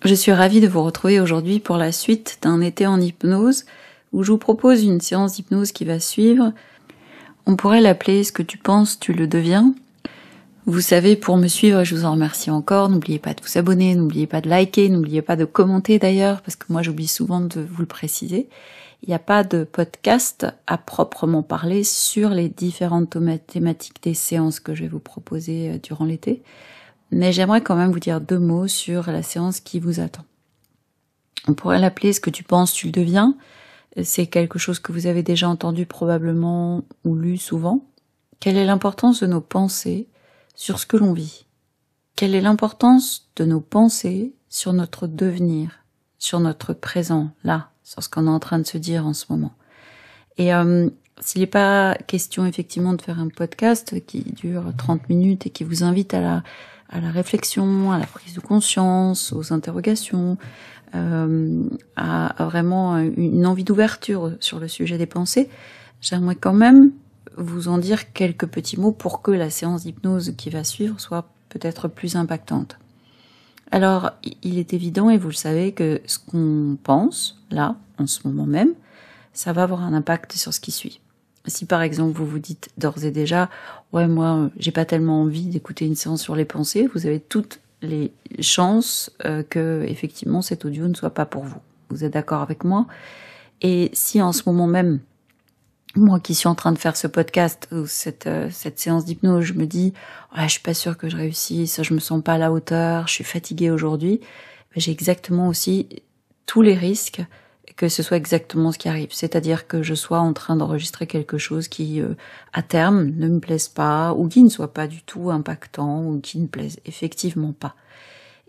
Je suis ravie de vous retrouver aujourd'hui pour la suite d'un été en hypnose où je vous propose une séance d'hypnose qui va suivre. On pourrait l'appeler « Ce que tu penses, tu le deviens ». Vous savez, pour me suivre, je vous en remercie encore. N'oubliez pas de vous abonner, n'oubliez pas de liker, n'oubliez pas de commenter d'ailleurs, parce que moi j'oublie souvent de vous le préciser. Il n'y a pas de podcast à proprement parler sur les différentes thématiques des séances que je vais vous proposer durant l'été. Mais j'aimerais quand même vous dire 2 mots sur la séance qui vous attend. On pourrait l'appeler « Ce que tu penses, tu le deviens ». C'est quelque chose que vous avez déjà entendu probablement ou lu souvent. Quelle est l'importance de nos pensées sur ce que l'on vit? Quelle est l'importance de nos pensées sur notre devenir, sur notre présent, là, sur ce qu'on est en train de se dire en ce moment? Et s'il n'est pas question effectivement de faire un podcast qui dure 30 minutes et qui vous invite à la réflexion, à la prise de conscience, aux interrogations, à vraiment une envie d'ouverture sur le sujet des pensées, j'aimerais quand même vous en dire quelques petits mots pour que la séance d'hypnose qui va suivre soit peut-être plus impactante. Alors, il est évident, et vous le savez, que ce qu'on pense, là, en ce moment même, ça va avoir un impact sur ce qui suit. Si par exemple vous vous dites d'ores et déjà « Ouais, moi, j'ai pas tellement envie d'écouter une séance sur les pensées », vous avez toutes les chances que effectivement cet audio ne soit pas pour vous. Vous êtes d'accord avec moi? Et si en ce moment même, moi qui suis en train de faire ce podcast ou cette séance d'hypnose, je me dis « Ouais, je suis pas sûre que je réussisse, je me sens pas à la hauteur, je suis fatiguée aujourd'hui », j'ai exactement aussi tous les risques que ce soit exactement ce qui arrive. C'est-à-dire que je sois en train d'enregistrer quelque chose qui, à terme, ne me plaise pas, ou qui ne soit pas du tout impactant, ou qui ne plaise effectivement pas.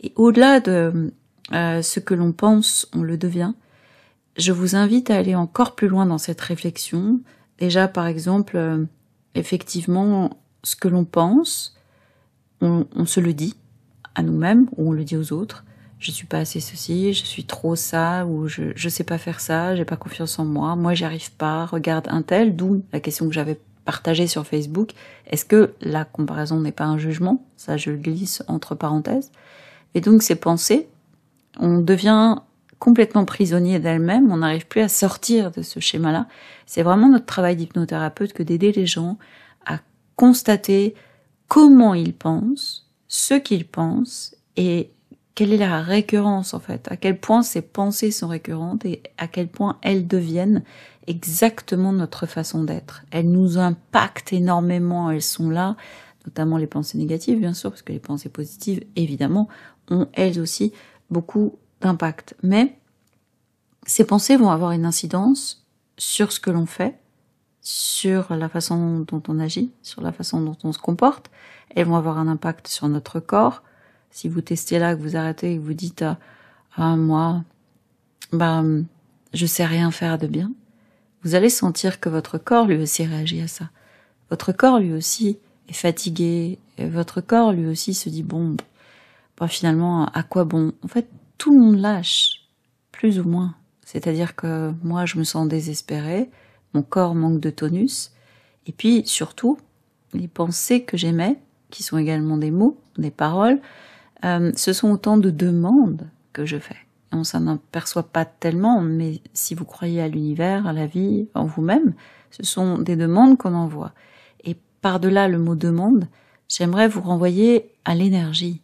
Et au-delà de ce que l'on pense, on le devient, je vous invite à aller encore plus loin dans cette réflexion. Déjà, par exemple, effectivement, ce que l'on pense, on se le dit à nous-mêmes, ou on le dit aux autres. Je suis pas assez ceci, je suis trop ça, ou je sais pas faire ça, j'ai pas confiance en moi j'y arrive pas, regarde un tel, d'où la question que j'avais partagée sur Facebook. Est-ce que la comparaison n'est pas un jugement? Ça, je le glisse entre parenthèses. Et donc, ces pensées, on devient complètement prisonnier d'elles-mêmes, on n'arrive plus à sortir de ce schéma-là. C'est vraiment notre travail d'hypnothérapeute que d'aider les gens à constater comment ils pensent, ce qu'ils pensent, et quelle est la récurrence en fait, à quel point ces pensées sont récurrentes et à quel point elles deviennent exactement notre façon d'être. Elles nous impactent énormément, elles sont là, notamment les pensées négatives bien sûr, parce que les pensées positives évidemment ont elles aussi beaucoup d'impact. Mais ces pensées vont avoir une incidence sur ce que l'on fait, sur la façon dont on agit, sur la façon dont on se comporte. Elles vont avoir un impact sur notre corps. Si vous testez là, que vous arrêtez et que vous dites « Ah, moi, je sais rien faire de bien », vous allez sentir que votre corps lui aussi réagit à ça. Votre corps lui aussi est fatigué, et votre corps lui aussi se dit « Bon, finalement, à quoi bon ?» En fait, tout le monde lâche, plus ou moins. C'est-à-dire que moi, je me sens désespérée, mon corps manque de tonus, et puis surtout, les pensées que j'émets, qui sont également des mots, des paroles, ce sont autant de demandes que je fais. On s'en aperçoit pas tellement, mais si vous croyez à l'univers, à la vie, en vous-même, ce sont des demandes qu'on envoie. Et par-delà le mot demande, j'aimerais vous renvoyer à l'énergie.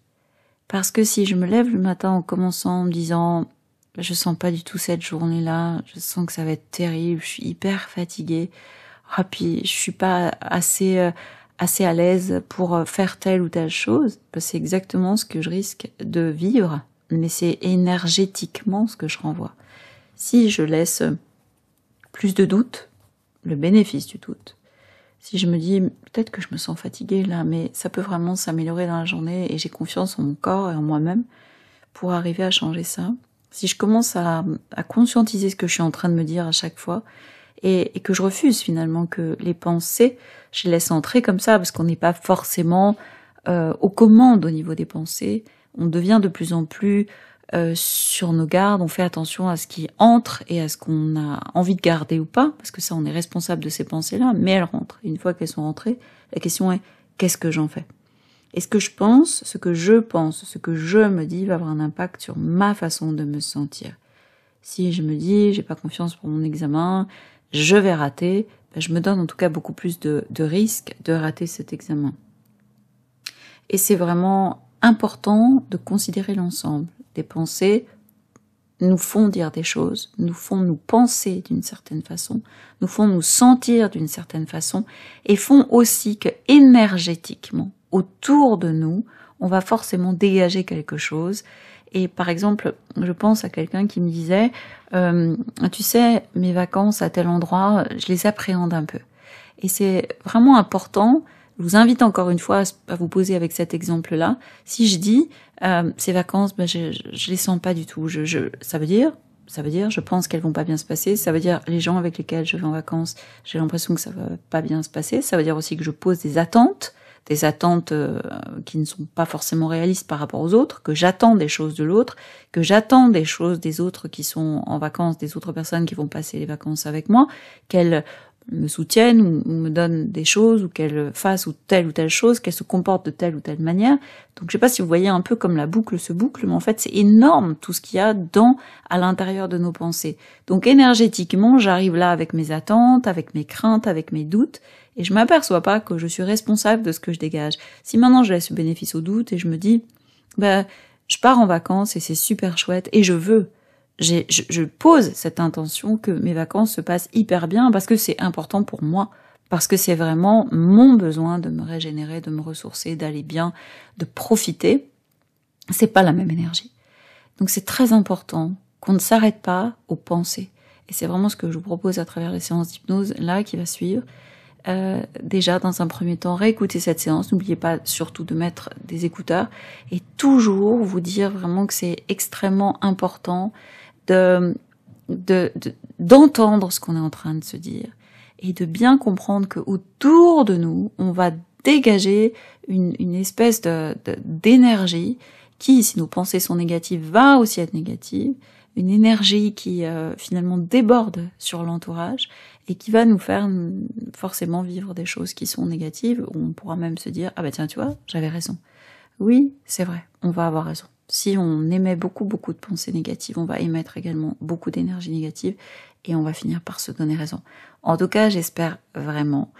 Parce que si je me lève le matin en commençant en me disant « Je sens pas du tout cette journée-là, je sens que ça va être terrible, je suis hyper fatiguée, puis je suis pas assez à l'aise pour faire telle ou telle chose », c'est exactement ce que je risque de vivre, mais c'est énergétiquement ce que je renvoie. Si je laisse plus de doute, le bénéfice du doute, si je me dis peut-être que je me sens fatiguée là, mais ça peut vraiment s'améliorer dans la journée et j'ai confiance en mon corps et en moi-même pour arriver à changer ça, si je commence à conscientiser ce que je suis en train de me dire à chaque fois, et que je refuse finalement que les pensées, je les laisse entrer comme ça, parce qu'on n'est pas forcément aux commandes au niveau des pensées, on devient de plus en plus sur nos gardes, on fait attention à ce qui entre et à ce qu'on a envie de garder ou pas, parce que ça on est responsable de ces pensées-là, mais elles rentrent. Et une fois qu'elles sont rentrées, la question est qu'est-ce que j'en fais? Et ce que je pense, ce que je me dis va avoir un impact sur ma façon de me sentir. Si je me dis, j'ai pas confiance pour mon examen, je vais rater, ben je me donne en tout cas beaucoup plus de risques de rater cet examen. Et c'est vraiment important de considérer l'ensemble. Des pensées nous font dire des choses, nous font nous penser d'une certaine façon, nous font nous sentir d'une certaine façon, et font aussi que énergétiquement, autour de nous, on va forcément dégager quelque chose. Et par exemple, je pense à quelqu'un qui me disait tu sais, mes vacances à tel endroit, je les appréhende un peu. Et c'est vraiment important. Je vous invite encore une fois à vous poser avec cet exemple-là. Si je dis ces vacances, ben je les sens pas du tout. Ça veut dire, je pense qu'elles vont pas bien se passer. Ça veut dire les gens avec lesquels je vais en vacances, j'ai l'impression que ça va pas bien se passer. Ça veut dire aussi que je pose des attentes qui ne sont pas forcément réalistes par rapport aux autres, que j'attends des choses de l'autre, que j'attends des choses des autres qui sont en vacances, des autres personnes qui vont passer les vacances avec moi, qu'elles me soutiennent ou me donnent des choses, ou qu'elles fassent ou telle chose, qu'elles se comportent de telle ou telle manière. Donc je sais pas si vous voyez un peu comme la boucle se boucle, mais en fait c'est énorme tout ce qu'il y a à l'intérieur de nos pensées. Donc énergétiquement, j'arrive là avec mes attentes, avec mes craintes, avec mes doutes, et je m'aperçois pas que je suis responsable de ce que je dégage. Si maintenant je laisse le bénéfice au doute et je me dis, je pars en vacances et c'est super chouette et je pose cette intention que mes vacances se passent hyper bien parce que c'est important pour moi, parce que c'est vraiment mon besoin de me régénérer, de me ressourcer, d'aller bien, de profiter. C'est pas la même énergie. Donc c'est très important qu'on ne s'arrête pas aux pensées. Et c'est vraiment ce que je vous propose à travers les séances d'hypnose là qui va suivre. Déjà, dans un premier temps, réécoutez cette séance. N'oubliez pas surtout de mettre des écouteurs et toujours vous dire vraiment que c'est extrêmement important d'entendre ce qu'on est en train de se dire et de bien comprendre que autour de nous, on va dégager une espèce d'énergie qui, si nos pensées sont négatives, va aussi être négative, une énergie qui finalement déborde sur l'entourage et qui va nous faire forcément vivre des choses qui sont négatives, où on pourra même se dire « Ah bah tiens, tu vois, j'avais raison ». Oui, c'est vrai, on va avoir raison. Si on émet beaucoup de pensées négatives, on va émettre également beaucoup d'énergie négative et on va finir par se donner raison. En tout cas, j'espère vraiment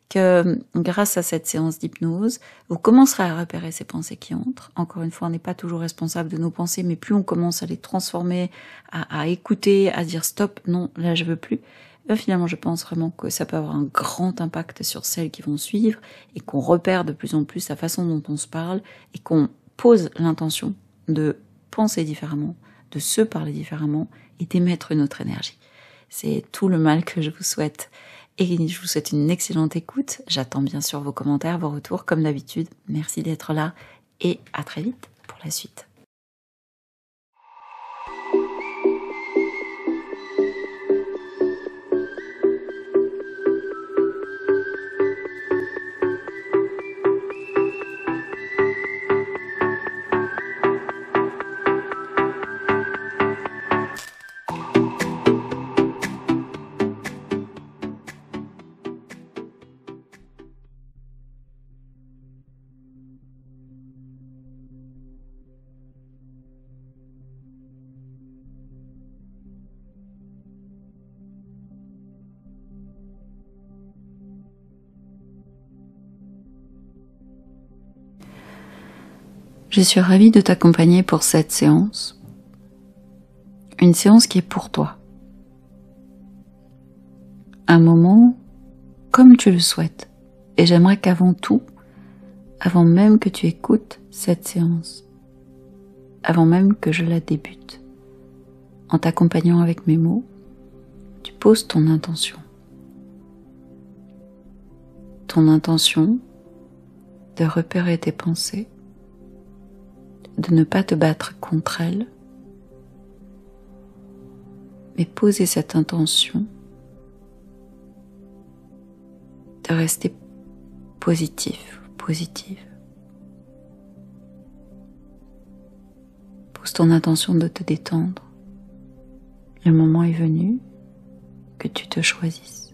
que grâce à cette séance d'hypnose, vous commencerez à repérer ces pensées qui entrent. Encore une fois, on n'est pas toujours responsable de nos pensées, mais plus on commence à les transformer, à écouter, à dire stop, non, là je veux plus, finalement je pense vraiment que ça peut avoir un grand impact sur celles qui vont suivre et qu'on repère de plus en plus la façon dont on se parle et qu'on pose l'intention de penser différemment, de se parler différemment et d'émettre une autre énergie. C'est tout le mal que je vous souhaite. Et je vous souhaite une excellente écoute. J'attends bien sûr vos commentaires, vos retours, comme d'habitude. Merci d'être là et à très vite pour la suite. Je suis ravie de t'accompagner pour cette séance. Une séance qui est pour toi. Un moment comme tu le souhaites. Et j'aimerais qu'avant tout, avant même que tu écoutes cette séance, avant même que je la débute, en t'accompagnant avec mes mots, tu poses ton intention. Ton intention de repérer tes pensées, de ne pas te battre contre elles, mais poser cette intention de rester positif, positive. Pose ton intention de te détendre. Le moment est venu que tu te choisisses.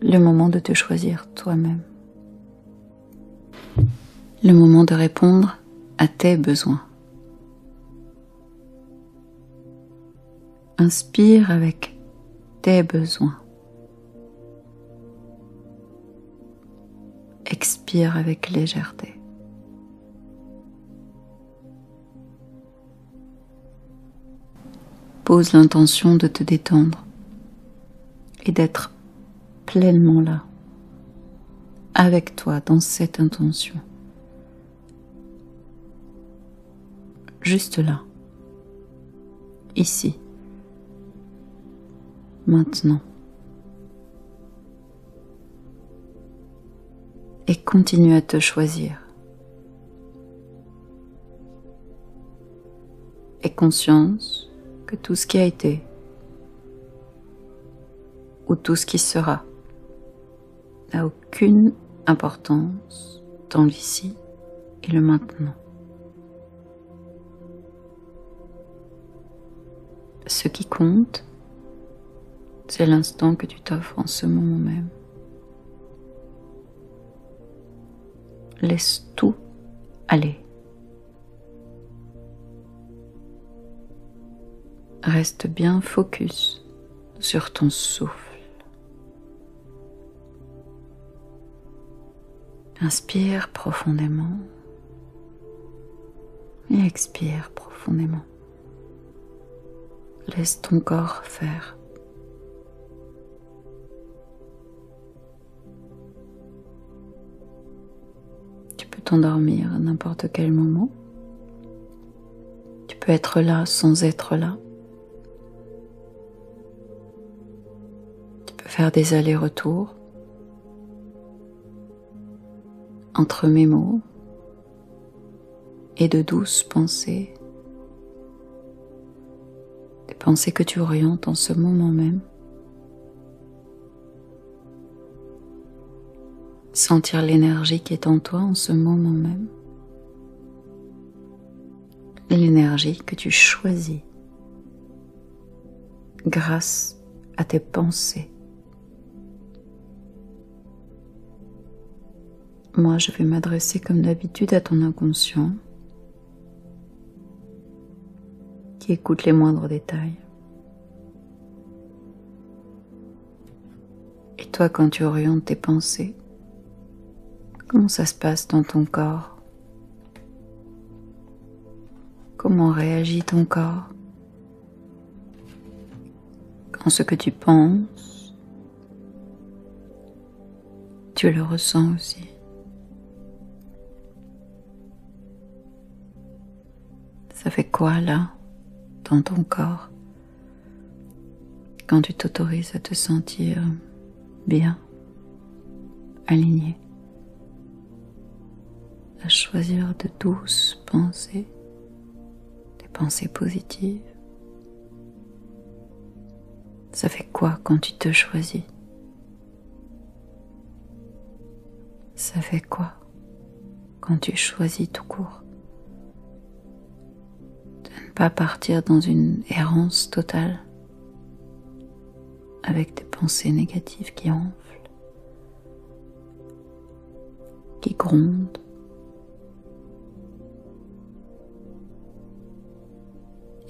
le moment de te choisir toi-même. Le moment de répondre à tes besoins. Inspire avec tes besoins. Expire avec légèreté. Pose l'intention de te détendre et d'être pleinement là, avec toi dans cette intention. Juste là, ici, maintenant. Et continue à te choisir. Aie conscience que tout ce qui a été ou tout ce qui sera n'a aucune importance dans l'ici et le maintenant. Ce qui compte, c'est l'instant que tu t'offres en ce moment même. Laisse tout aller. Reste bien focus sur ton souffle. Inspire profondément et expire profondément. Laisse ton corps faire. Tu peux t'endormir à n'importe quel moment. Tu peux être là sans être là. Tu peux faire des allers-retours entre mes mots et de douces pensées. Des pensées que tu orientes en ce moment même. Sentir l'énergie qui est en toi en ce moment même. L'énergie que tu choisis grâce à tes pensées. Moi, je vais m'adresser comme d'habitude à ton inconscient qui écoute les moindres détails. Et toi, quand tu orientes tes pensées, comment ça se passe dans ton corps? Comment réagit ton corps quand ce que tu penses, tu le ressens aussi? Ça fait quoi là, dans ton corps, quand tu t'autorises à te sentir bien, aligné, à choisir de douces pensées, des pensées positives? Ça fait quoi quand tu te choisis? Ça fait quoi quand tu choisis tout court? Pas partir dans une errance totale avec des pensées négatives qui enflent, qui grondent,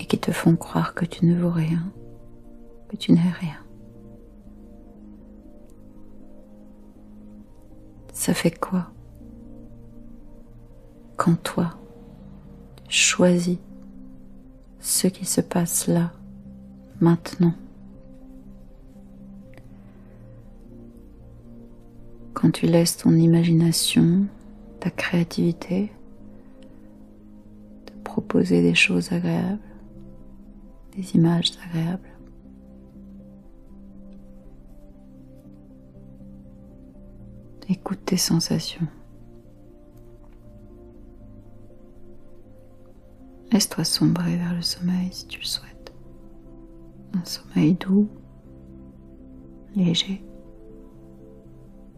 et qui te font croire que tu ne vaux rien, que tu n'es rien. Ça fait quoi quand toi, tu choisis ce qui se passe là, maintenant? Quand tu laisses ton imagination, ta créativité, te proposer des choses agréables, des images agréables. Écoute tes sensations. Laisse-toi sombrer vers le sommeil si tu le souhaites. Un sommeil doux, léger,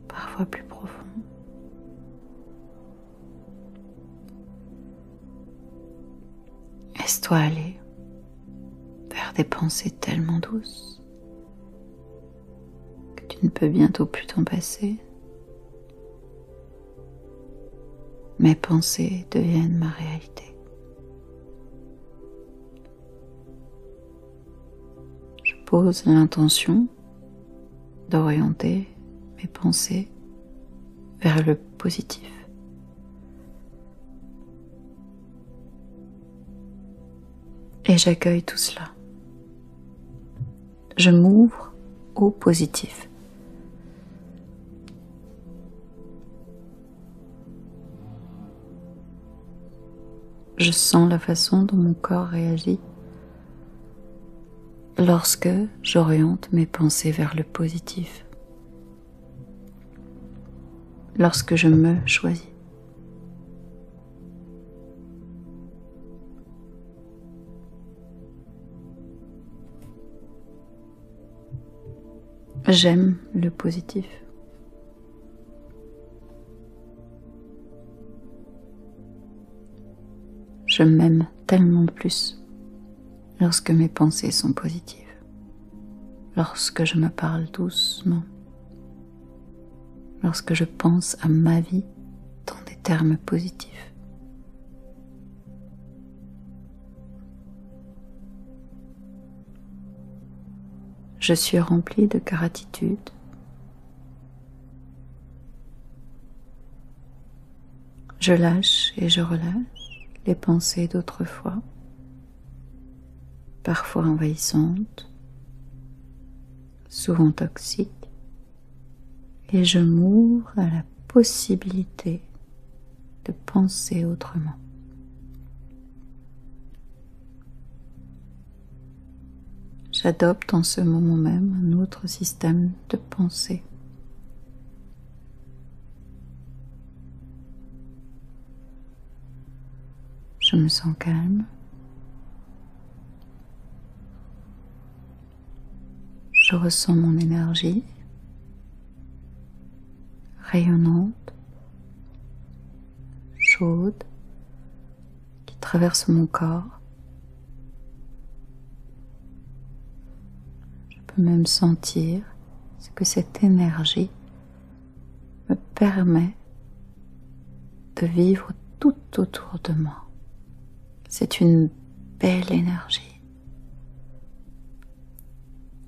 parfois plus profond. Laisse-toi aller vers des pensées tellement douces que tu ne peut bientôt plus t'en passer. Mes pensées deviennent ma réalité. Je pose l'intention d'orienter mes pensées vers le positif. Et j'accueille tout cela. Je m'ouvre au positif. Je sens la façon dont mon corps réagit lorsque j'oriente mes pensées vers le positif. Lorsque je me choisis. J'aime le positif. Je m'aime tellement plus lorsque mes pensées sont positives, lorsque je me parle doucement, lorsque je pense à ma vie dans des termes positifs. Je suis remplie de gratitude. Je lâche et je relâche les pensées d'autrefois, parfois envahissantes, souvent toxiques, et je m'ouvre à la possibilité de penser autrement. J'adopte en ce moment même un autre système de pensée. Je me sens calme. Je ressens mon énergie rayonnante, chaude, qui traverse mon corps. Je peux même sentir ce que cette énergie me permet de vivre tout autour de moi. C'est une belle énergie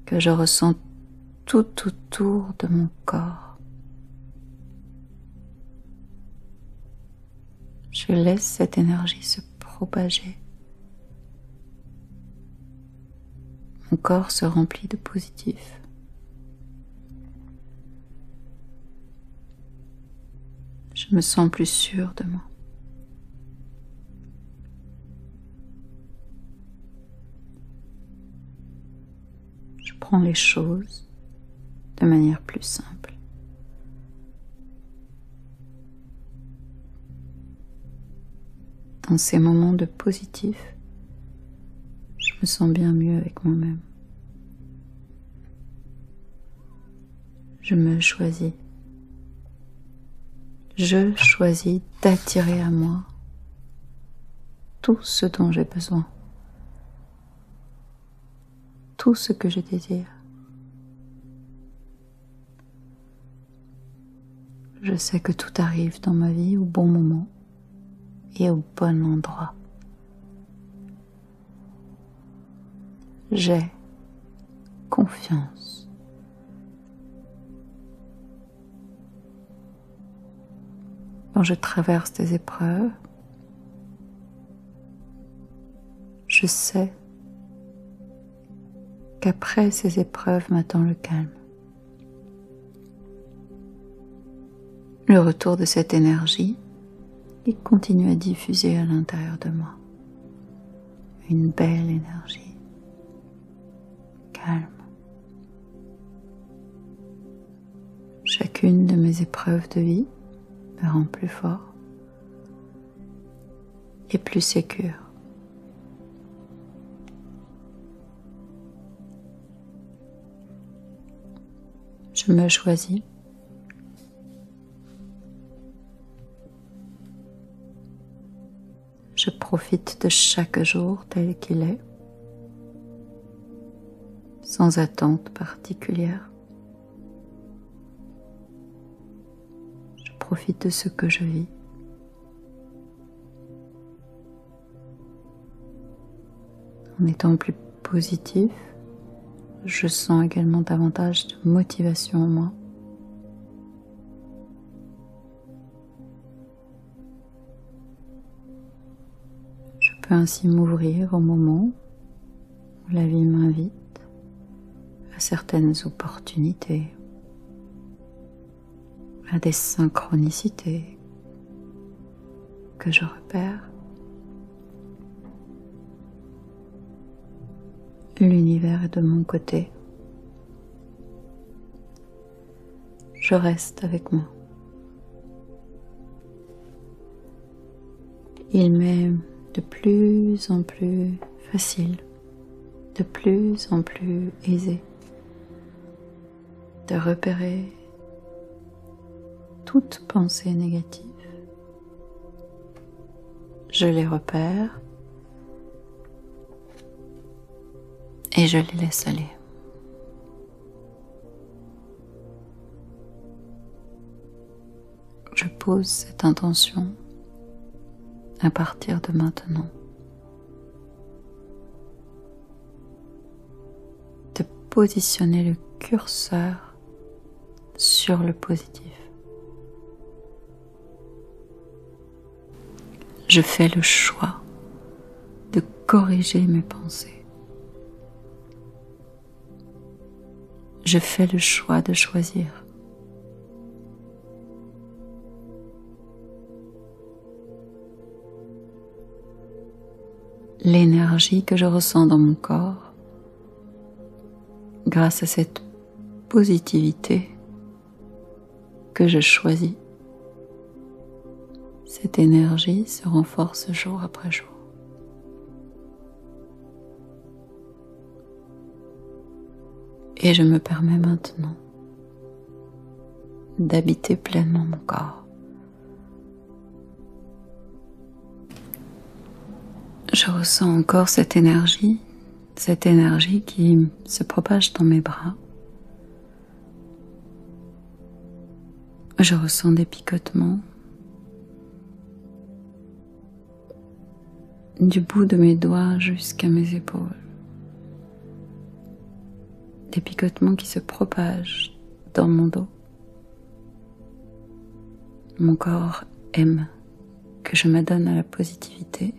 que je ressens tout autour de mon corps. Je laisse cette énergie se propager. Mon corps se remplit de positif. Je me sens plus sûre de moi. Je prends les choses de manière plus simple. Dans ces moments de positif, je me sens bien mieux avec moi-même. Je me choisis. Je choisis d'attirer à moi tout ce dont j'ai besoin, tout ce que je désire. Je sais que tout arrive dans ma vie au bon moment et au bon endroit. J'ai confiance. Quand je traverse des épreuves, je sais qu'après ces épreuves m'attend le calme. Le retour de cette énergie qui continue à diffuser à l'intérieur de moi. Une belle énergie, calme. Chacune de mes épreuves de vie me rend plus fort et plus sécure. Je me choisis. Je profite de chaque jour tel qu'il est, sans attente particulière. profite de ce que je vis. En étant plus positif, je sens également davantage de motivation en moi. Je peux ainsi m'ouvrir au moment où la vie m'invite à certaines opportunités, à des synchronicités que je repère. L'univers est de mon côté. Je reste avec moi. Il m'est de plus en plus facile, de plus en plus aisé de repérer toute pensée négative. Je les repère et je les laisse aller. Je pose cette intention à partir de maintenant de positionner le curseur sur le positif. Je fais le choix de corriger mes pensées. Je fais le choix de choisir. L'énergie que je ressens dans mon corps, grâce à cette positivité que je choisis, cette énergie se renforce jour après jour. Et je me permets maintenant d'habiter pleinement mon corps. Je ressens encore cette énergie qui se propage dans mes bras. Je ressens des picotements du bout de mes doigts jusqu'à mes épaules. Des picotements qui se propagent dans mon dos. Mon corps aime que je m'adonne à la positivité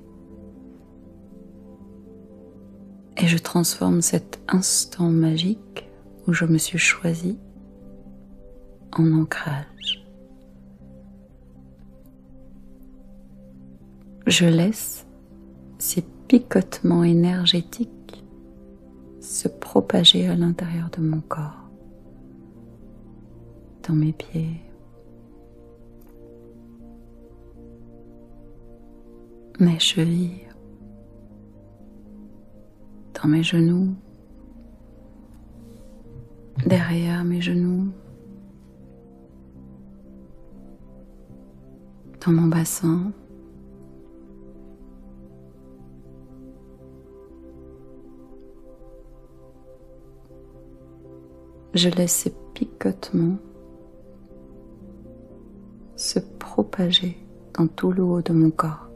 et je transforme cet instant magique où je me suis choisi en ancrage. Je laisse ces picotements énergétiques se propager à l'intérieur de mon corps, dans mes pieds, mes chevilles, dans mes genoux, derrière mes genoux, dans mon bassin, je laisse ces picotements se propager dans tout le haut de mon corps.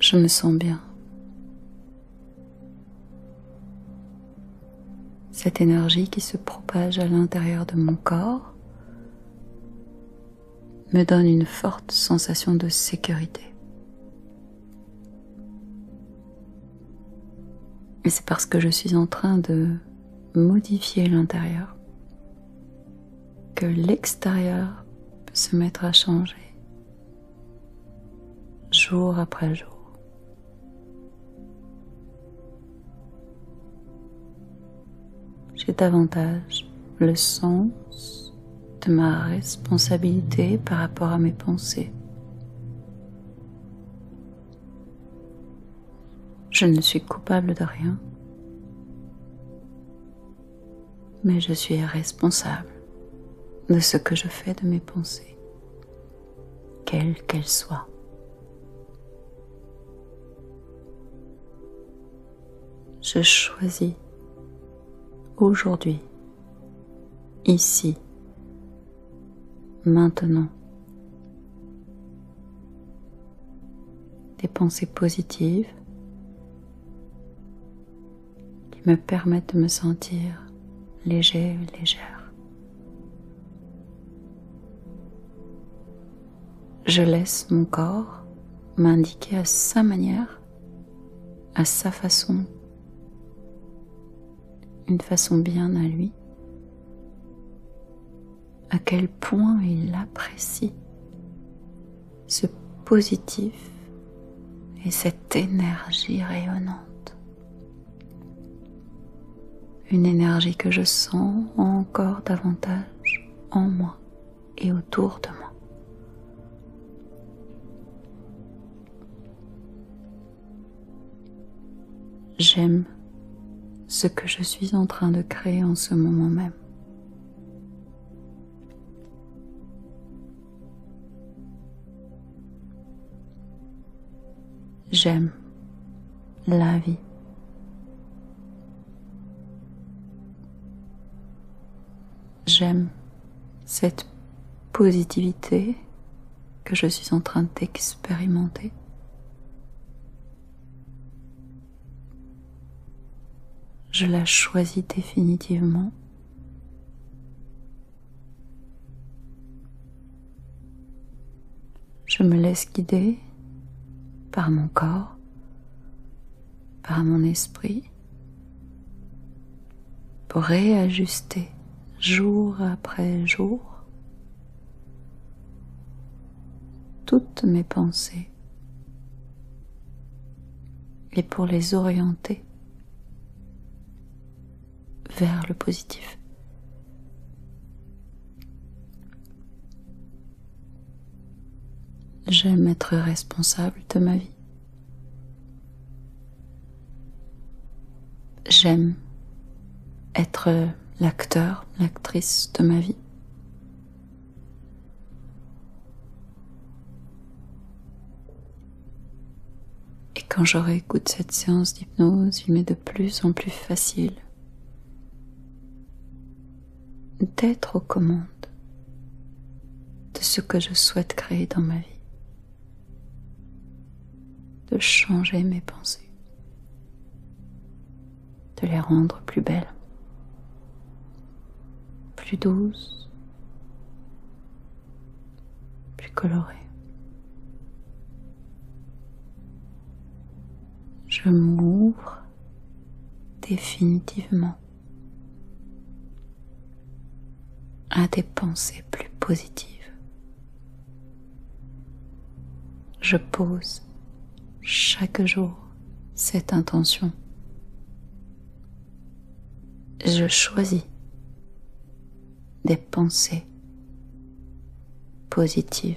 Je me sens bien. Cette énergie qui se propage à l'intérieur de mon corps me donne une forte sensation de sécurité. Et c'est parce que je suis en train de modifier l'intérieur que l'extérieur peut se mettre à changer jour après jour. J'ai davantage le sens de ma responsabilité par rapport à mes pensées. Je ne suis coupable de rien, mais je suis responsable de ce que je fais de mes pensées, quelles qu'elles soient. Je choisis aujourd'hui, ici, maintenant, des pensées positives qui me permettent de me sentir léger et légère. Je laisse mon corps m'indiquer à sa manière, à sa façon, une façon bien à lui, à quel point il apprécie ce positif et cette énergie rayonnante. Une énergie que je sens encore davantage en moi et autour de moi. J'aime ce que je suis en train de créer en ce moment même. J'aime la vie. J'aime cette positivité que je suis en train d'expérimenter. Je la choisis définitivement. Je me laisse guider par mon corps, par mon esprit, pour réajuster jour après jour toutes mes pensées et pour les orienter vers le positif. J'aime être responsable de ma vie. J'aime être l'acteur, l'actrice de ma vie. Et quand je réécoute cette séance d'hypnose, il m'est de plus en plus facile d'être aux commandes de ce que je souhaite créer dans ma vie, de changer mes pensées, de les rendre plus belles, plus douces, plus colorées. Je m'ouvre définitivement à des pensées plus positives. Je pose chaque jour cette intention. Je choisis des pensées positives.